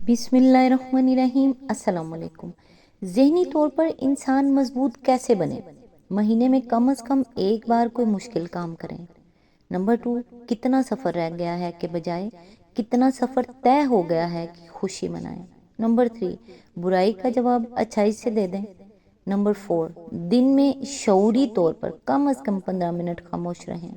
بسم اللہ الرحمن الرحیم۔ السلام علیکم۔ ذہنی طور پر انسان مضبوط کیسے بنے؟ مہینے میں کم از کم ایک بار کوئی مشکل کام کریں۔ نمبر 2، کتنا سفر رہ گیا ہے کے بجائے کتنا سفر طے ہو گیا ہے کہ خوشی منائیں۔ نمبر 3، برائی کا جواب اچھائی سے دے دیں۔ نمبر 4، دن میں شعوری طور پر کم از کم 15 منٹ خاموش رہیں۔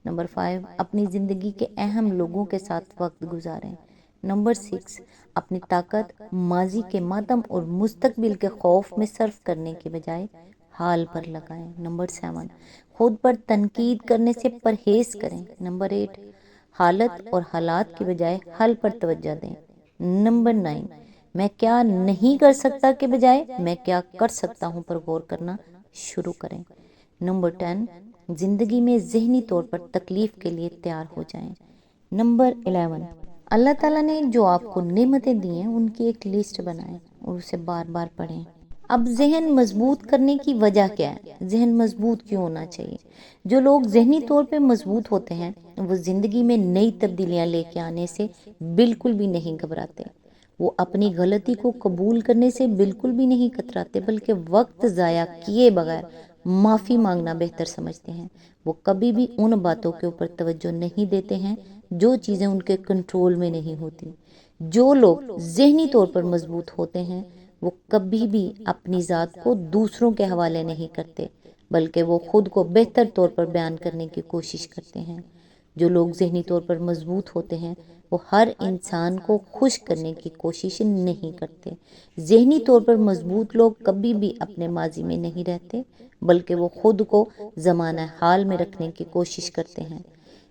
نمبر 5، اپنی زندگی کے اہم لوگوں کے ساتھ وقت گزاریں۔ نمبر 6، اپنی طاقت ماضی کے ماتم اور مستقبل کے خوف میں صرف کرنے کے بجائے حال پر لگائیں۔ نمبر 7، خود پر تنقید کرنے سے پرہیز کریں۔ نمبر 8، حالت اور حالات کے بجائے حل پر توجہ دیں۔ نمبر 9، میں کیا نہیں کر سکتا کے بجائے میں کیا کر سکتا ہوں پر غور کرنا شروع کریں۔ نمبر 10، زندگی میں ذہنی طور پر تکلیف کے لیے تیار ہو جائیں۔ نمبر 11، اللہ تعالیٰ نے جو آپ کو نعمتیں دی ہیں ان کی ایک لسٹ بنائیں اور اسے بار بار پڑھیں۔ اب ذہن مضبوط کرنے کی وجہ کیا ہے؟ ذہن مضبوط کیوں ہونا چاہیے؟ جو لوگ ذہنی طور پہ مضبوط ہوتے ہیں وہ زندگی میں نئی تبدیلیاں لے کے آنے سے بالکل بھی نہیں گھبراتے۔ وہ اپنی غلطی کو قبول کرنے سے بالکل بھی نہیں کتراتے، بلکہ وقت ضائع کیے بغیر معافی مانگنا بہتر سمجھتے ہیں۔ وہ کبھی بھی ان باتوں کے اوپر توجہ نہیں دیتے ہیں جو چیزیں ان کے کنٹرول میں نہیں ہوتی۔ جو لوگ ذہنی طور پر مضبوط ہوتے ہیں وہ کبھی بھی اپنی ذات کو دوسروں کے حوالے نہیں کرتے، بلکہ وہ خود کو بہتر طور پر بیان کرنے کی کوشش کرتے ہیں۔ جو لوگ ذہنی طور پر مضبوط ہوتے ہیں وہ ہر انسان کو خوش کرنے کی کوشش نہیں کرتے۔ ذہنی طور پر مضبوط لوگ کبھی بھی اپنے ماضی میں نہیں رہتے، بلکہ وہ خود کو زمانہ حال میں رکھنے کی کوشش کرتے ہیں۔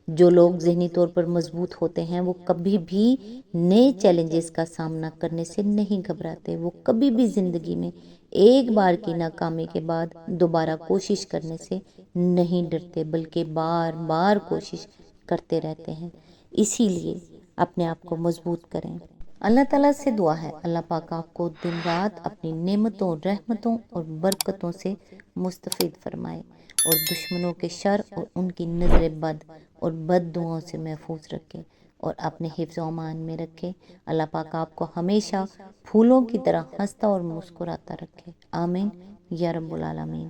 جو لوگ ذہنی طور پر مضبوط ہوتے ہیں وہ کبھی بھی نئے چیلنجز کا سامنا کرنے سے نہیں گھبراتے۔ وہ کبھی بھی زندگی میں ایک بار کی ناکامی کے بعد دوبارہ کوشش کرنے سے نہیں ڈرتے، بلکہ بار بار کوشش کرتے رہتے ہیں۔ اسی لیے اپنے آپ کو مضبوط کریں۔ اللہ تعالیٰ سے دعا ہے اللہ پاک آپ کو دن رات اپنی نعمتوں، رحمتوں اور برکتوں سے مستفید فرمائے اور دشمنوں کے شر اور ان کی نظر بد اور بد دعاؤں سے محفوظ رکھے اور اپنے حفظ و امان میں رکھے۔ اللہ پاک آپ کو ہمیشہ پھولوں کی طرح ہنستا اور مسکراتا رکھے، آمین یا رب العالمین۔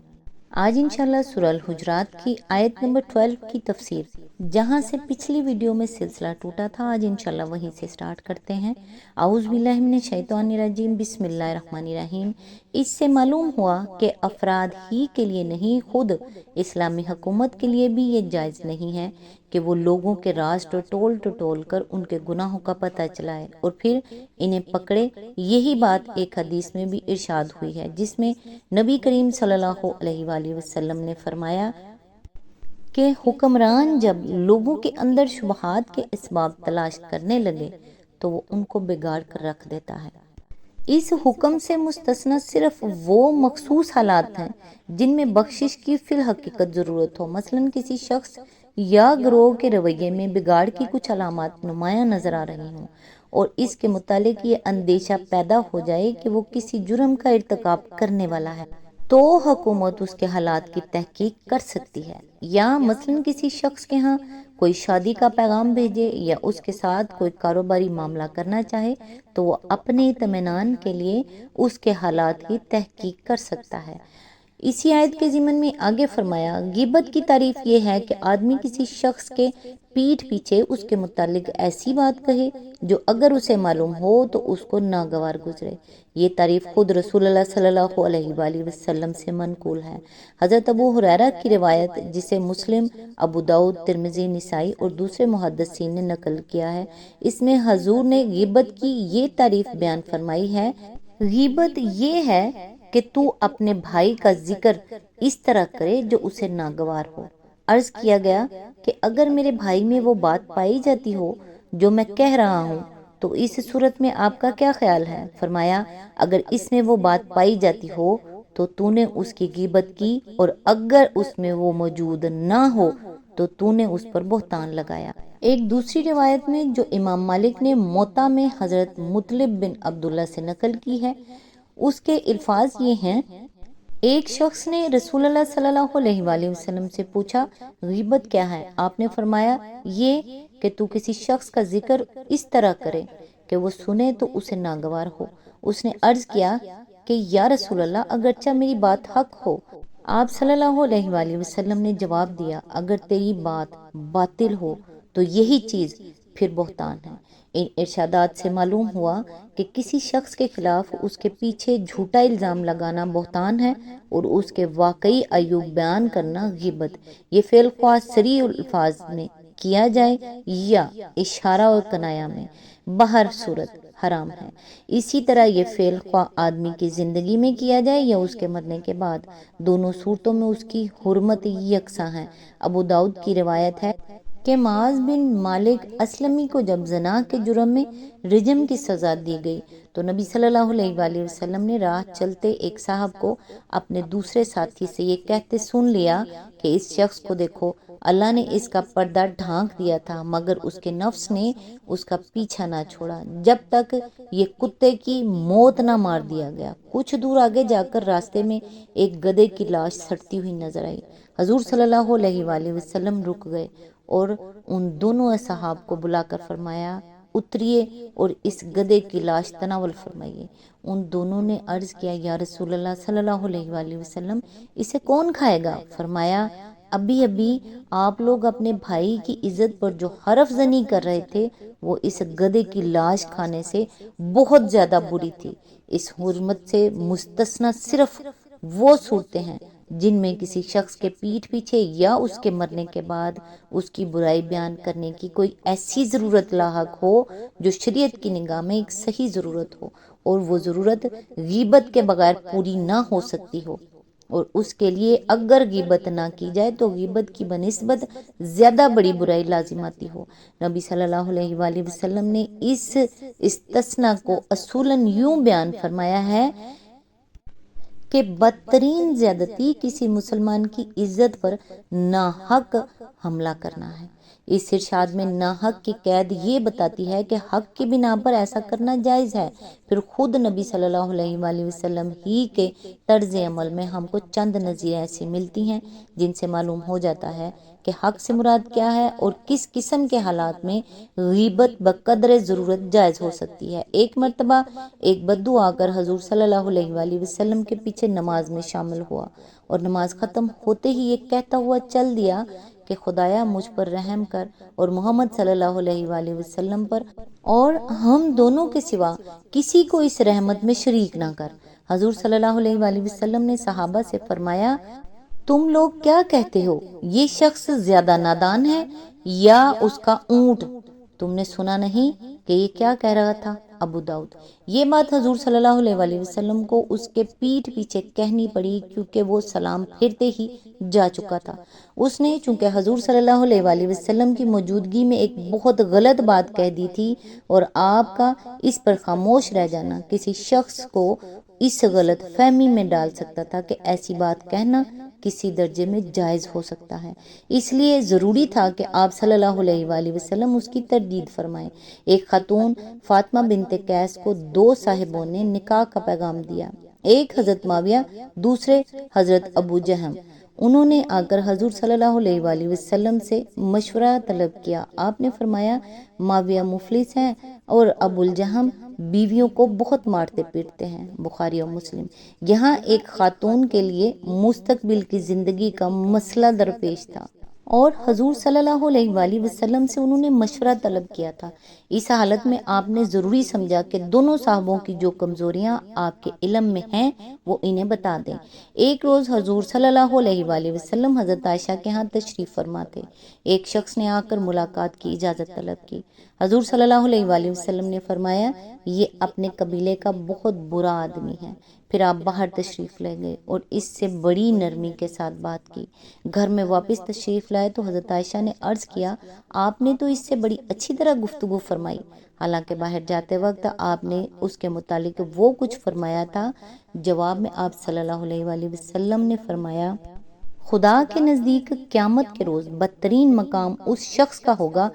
آج انشاءاللہ سورہ الحجرات کی آیت نمبر 12 کی تفسیر، جہاں سے پچھلی ویڈیو میں سلسلہ ٹوٹا تھا، آج انشاءاللہ وہیں سے سٹارٹ کرتے ہیں۔ اعوذ باللہ من الشیطان الرجیم، بسم اللہ الرحمن الرحیم۔ اس سے معلوم ہوا کہ افراد ہی کے لیے نہیں، خود اسلامی حکومت کے لیے بھی یہ جائز نہیں ہے کہ وہ لوگوں کے راز ٹٹول کر ان کے گناہوں کا پتہ چلائے اور پھر انہیں پکڑے۔ یہی بات ایک حدیث میں بھی ارشاد ہوئی ہے، جس میں نبی کریم صلی اللہ علیہ وآلہ وسلم نے فرمایا کہ حکمران جب لوگوں کے اندر شبہات کے اسباب تلاش کرنے لگے تو وہ ان کو بگاڑ کر رکھ دیتا ہے۔ اس حکم سے مستثنی صرف وہ مخصوص حالات ہیں جن میں بخشش کی فی الحقیقت ضرورت ہو، مثلا کسی شخص یا گروہ کے رویے میں بگاڑ کی کچھ علامات نمایاں نظر آ رہی ہوں اور اس کے متعلق یہ اندیشہ پیدا ہو جائے کہ وہ کسی جرم کا ارتکاب کرنے والا ہے، تو حکومت اس کے حالات کی تحقیق کر سکتی ہے۔ یا مثلا کسی شخص کے ہاں کوئی شادی کا پیغام بھیجے یا اس کے ساتھ کوئی کاروباری معاملہ کرنا چاہے تو وہ اپنے اطمینان کے لیے اس کے حالات کی تحقیق کر سکتا ہے۔ اسی آیت کے ضمن میں آگے فرمایا، غیبت کی تعریف یہ ہے کہ آدمی کسی شخص کے پیٹھ پیچھے اس کے متعلق ایسی بات کہے جو اگر اسے معلوم ہو تو اس کو ناگوار گزرے۔ یہ تعریف خود رسول اللہ صلی اللہ علیہ وآلہ وسلم سے منقول ہے۔ حضرت ابو ہریرہ کی روایت، جسے مسلم، ابو داؤد، ترمذی، نسائی اور دوسرے محدثین نے نقل کیا ہے، اس میں حضور نے غیبت کی یہ تعریف بیان فرمائی ہے، غیبت یہ ہے کہ تو اپنے بھائی کا ذکر اس طرح کرے جو اسے ناگوار ہو۔ عرض کیا گیا کہ اگر میرے بھائی میں وہ بات پائی جاتی ہو جو میں کہہ رہا ہوں تو اس صورت میں آپ کا کیا خیال ہے؟ فرمایا، اگر اس میں وہ بات پائی جاتی ہو تو تو نے اس کی غیبت کی، اور اگر اس میں وہ موجود نہ ہو تو تو نے اس پر بہتان لگایا۔ ایک دوسری روایت میں جو امام مالک نے موطا میں حضرت مطلب بن عبداللہ سے نقل کی ہے، اس کے الفاظ یہ ہیں، ایک شخص نے رسول اللہ صلی اللہ علیہ وآلہ وسلم سے پوچھا، غیبت کیا ہے؟ آپ نے فرمایا، یہ کہ تو کسی شخص کا ذکر اس طرح کرے کہ وہ سنے تو اسے ناگوار ہو۔ اس نے عرض کیا کہ یا رسول اللہ، اگرچہ میری بات حق ہو۔ آپ صلی اللہ علیہ وآلہ وسلم نے جواب دیا، اگر تیری بات باطل ہو تو یہی چیز پھر بہتان ہے۔ ان ارشادات سے معلوم ہوا کہ کسی شخص کے خلاف اس کے پیچھے جھوٹا الزام لگانا بہتان ہے، اور اس کے واقعی عیوب بیان کرنا غیبت۔ یہ فعل خواہ صریح الفاظ میں کیا جائے یا اشارہ اور کنایا میں، بہر صورت حرام ہے۔ اسی طرح یہ فعل خواہ آدمی کی زندگی میں کیا جائے یا اس کے مرنے کے بعد، دونوں صورتوں میں اس کی حرمت یکساں ہے۔ ابو داؤد کی روایت ہے کہ معاذ بن مالک اسلمی کو جب زنا کے جرم میں رجم کی سزا دی گئی تو نبی صلی اللہ علیہ وآلہ وسلم نے راہ چلتے ایک صاحب کو اپنے دوسرے ساتھی سے یہ کہتے سن لیا کہ اس شخص کو دیکھو، اللہ نے اس کا پردہ ڈھانک دیا تھا، مگر اس کے نفس نے اس کا پیچھا نہ چھوڑا جب تک یہ کتے کی موت نہ مار دیا گیا۔ کچھ دور آگے جا کر راستے میں ایک گدھے کی لاش سڑتی ہوئی نظر آئی۔ حضور صلی اللہ علیہ وآلہ وسلم رک گئے اور ان دونوں اصحاب کو بلا کر فرمایا، اتریے اور اس گدھے کی لاش تناول فرمائیے۔ ان دونوں نے عرض کیا، یا رسول اللہ صلی اللہ علیہ وآلہ وسلم، اسے کون کھائے گا؟ فرمایا، ابھی ابھی آپ لوگ اپنے بھائی کی عزت پر جو حرف زنی کر رہے تھے وہ اس گدھے کی لاش کھانے سے بہت زیادہ بری تھی۔ اس حرمت سے مستثنی صرف وہ صورتیں ہیں جن میں کسی شخص کے پیٹھ پیچھے یا اس کے مرنے کے بعد اس کی برائی بیان کرنے کی کوئی ایسی ضرورت لاحق ہو جو شریعت کی نگاہ میں ایک صحیح ضرورت ہو، اور وہ ضرورت غیبت کے بغیر پوری نہ ہو سکتی ہو، اور اس کے لیے اگر غیبت نہ کی جائے تو غیبت کی بنسبت زیادہ بڑی برائی لازم آتی ہو۔ نبی صلی اللہ علیہ وآلہ وسلم نے اس استثناء کو اصولاً یوں بیان فرمایا ہے کہ بدترین زیادتی کسی مسلمان کی عزت پر ناحق حملہ کرنا ہے۔ اس ارشاد میں ناحق کی قید یہ بتاتی ہے کہ حق کی بنا پر ایسا کرنا جائز ہے۔ پھر خود نبی صلی اللہ علیہ وآلہ وسلم ہی کے طرز عمل میں ہم کو چند نظیریں ایسی ملتی ہیں جن سے معلوم ہو جاتا ہے کہ حق سے مراد کیا ہے اور کس قسم کے حالات میں غیبت بقدر ضرورت جائز ہو سکتی ہے۔ ایک مرتبہ ایک بدو آ کر حضور صلی اللہ علیہ وآلہ وسلم کے پیچھے نماز میں شامل ہوا اور نماز ختم ہوتے ہی یہ کہتا ہوا چل دیا کہ خدایا مجھ پر رحم کر اور محمد صلی اللہ علیہ وآلہ وسلم پر، اور ہم دونوں کے سوا کسی کو اس رحمت میں شریک نہ کر۔ حضور صلی اللہ علیہ وآلہ وسلم نے صحابہ سے فرمایا، تم لوگ کیا کہتے ہو؟ یہ شخص زیادہ نادان ہے یا اس کا اونٹ؟ تم نے سنا نہیں کہ یہ کیا کہہ رہا تھا؟ ابو داؤد۔ یہ بات حضور صلی اللہ علیہ وآلہ وسلم کو اس کے پیٹھ پیچھے کہنی پڑی کیونکہ وہ سلام پھرتے ہی جا چکا تھا۔ اس نے چونکہ حضور صلی اللہ علیہ وآلہ وسلم کی موجودگی میں ایک بہت غلط بات کہہ دی تھی، اور آپ کا اس پر خاموش رہ جانا کسی شخص کو اس غلط فہمی میں ڈال سکتا تھا کہ ایسی بات کہنا کسی درجے میں جائز ہو سکتا ہے۔ اس لیے ضروری تھا کہ آپ صلی اللہ علیہ وآلہ وسلم اس کی تردید فرمائیں۔ ایک خاتون فاطمہ بنت قیس کو دو صاحبوں نے نکاح کا پیغام دیا، ایک حضرت معاویہ، دوسرے حضرت ابو جہم۔ انہوں نے آ کر حضور صلی اللہ علیہ وآلہ وسلم سے مشورہ طلب کیا۔ آپ نے فرمایا، معاویہ مفلس ہیں اور ابو الجہم بیویوں کو بہت مارتے پیٹتے ہیں۔ بخاری اور مسلم۔ یہاں ایک خاتون کے لیے مستقبل کی زندگی کا مسئلہ درپیش تھا اور حضور صلی اللہ علیہ وآلہ وسلم سے انہوں نے مشورہ طلب کیا تھا۔ اس حالت میں آپ نے ضروری سمجھا کہ دونوں صحابوں کی جو کمزوریاں آپ کے علم میں ہیں وہ انہیں بتا دیں۔ ایک روز حضور صلی اللہ علیہ وآلہ وسلم حضرت عائشہ کے ہاں تشریف فرما تھے۔ ایک شخص نے آ کر ملاقات کی اجازت طلب کی۔ حضور صلی اللہ علیہ وآلہ وسلم نے فرمایا، یہ اپنے قبیلے کا بہت برا آدمی ہے۔ پھر آپ باہر تشریف لے گئے اور اس سے بڑی نرمی کے ساتھ بات کی۔ گھر میں واپس تشریف لائے تو حضرت عائشہ نے عرض کیا، آپ نے تو اس سے بڑی اچھی طرح گفتگو فرمائی، حالانکہ باہر جاتے وقت آپ نے اس کے متعلق وہ کچھ فرمایا تھا۔ جواب میں آپ صلی اللہ علیہ وآلہ وسلم نے فرمایا، خدا کے نزدیک قیامت کے روز بدترین مقام اس شخص کا ہوگا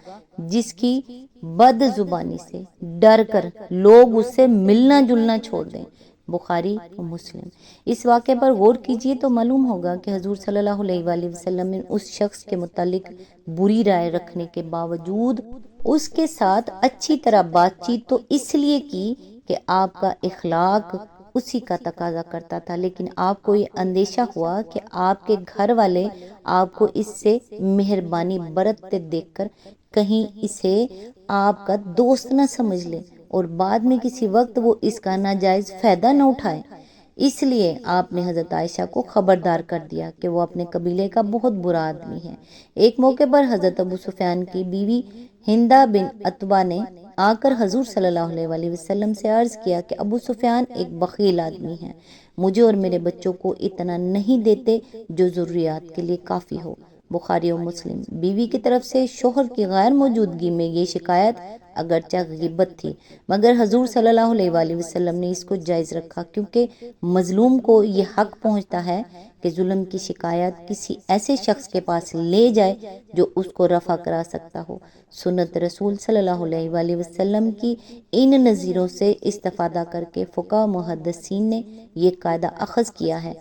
جس کی بد زبانی سے ڈر کر لوگ اس سے ملنا جلنا چھوڑ دیں۔ بخاری و مسلم۔ اس واقعے پر غور کیجئے تو معلوم ہوگا کہ حضور صلی اللہ علیہ وآلہ وسلم نے اس شخص کے متعلق بری رائے رکھنے کے باوجود اس کے ساتھ اچھی طرح بات چیت تو اس لیے کی کہ آپ کا اخلاق اسی کا تقاضا کرتا تھا، لیکن آپ کو یہ اندیشہ ہوا کہ آپ کے گھر والے آپ کو اس سے مہربانی برتتے دیکھ کر کہیں اسے آپ کا دوست نہ سمجھ لے اور بعد میں کسی وقت وہ اس کا ناجائز فائدہ نہ اٹھائے۔ اس لیے آپ نے حضرت عائشہ کو خبردار کر دیا کہ وہ اپنے قبیلے کا بہت برا آدمی ہے۔ ایک موقع پر حضرت ابو سفیان کی بیوی ہندہ بن عتبہ نے آ کر حضور صلی اللہ علیہ وسلم سے عرض کیا کہ ابو سفیان ایک بخیل آدمی ہے، مجھے اور میرے بچوں کو اتنا نہیں دیتے جو ضروریات کے لیے کافی ہو۔ بخاری و مسلم۔ بیوی کی طرف سے شوہر کی غیر موجودگی میں یہ شکایت اگرچہ غیبت تھی، مگر حضور صلی اللہ علیہ وسلم نے اس کو جائز رکھا، کیونکہ مظلوم کو یہ حق پہنچتا ہے کہ ظلم کی شکایت کسی ایسے شخص کے پاس لے جائے جو اس کو رفع کرا سکتا ہو۔ سنت رسول صلی اللہ علیہ وسلم کی ان نظیروں سے استفادہ کر کے فقہاء و محدثین نے یہ قاعدہ اخذ کیا ہے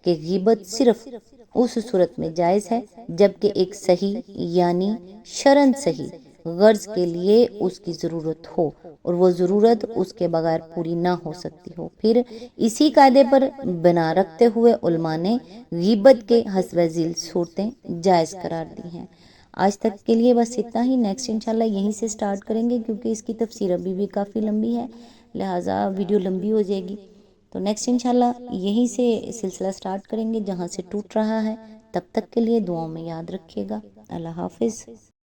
کہ غیبت صرف اس صورت میں جائز ہے جبکہ ایک صحیح یعنی شرعاً صحیح غرض کے لیے اس کی ضرورت ہو اور وہ ضرورت اس کے بغیر پوری نہ ہو سکتی ہو۔ پھر اسی قاعدے پر بنا رکھتے ہوئے علماء نے غیبت کے حسب ذیل صورتیں جائز قرار دی ہیں۔ آج تک کے لیے بس اتنا ہی، نیکسٹ انشاءاللہ یہیں سے سٹارٹ کریں گے کیونکہ اس کی تفسیر ابھی بھی کافی لمبی ہے، لہٰذا ویڈیو لمبی ہو جائے گی۔ تو نیکسٹ انشاءاللہ یہیں سے سلسلہ سٹارٹ کریں گے جہاں سے ٹوٹ رہا ہے۔ تب تک کے لیے دعاؤں میں یاد رکھیے گا۔ اللہ حافظ۔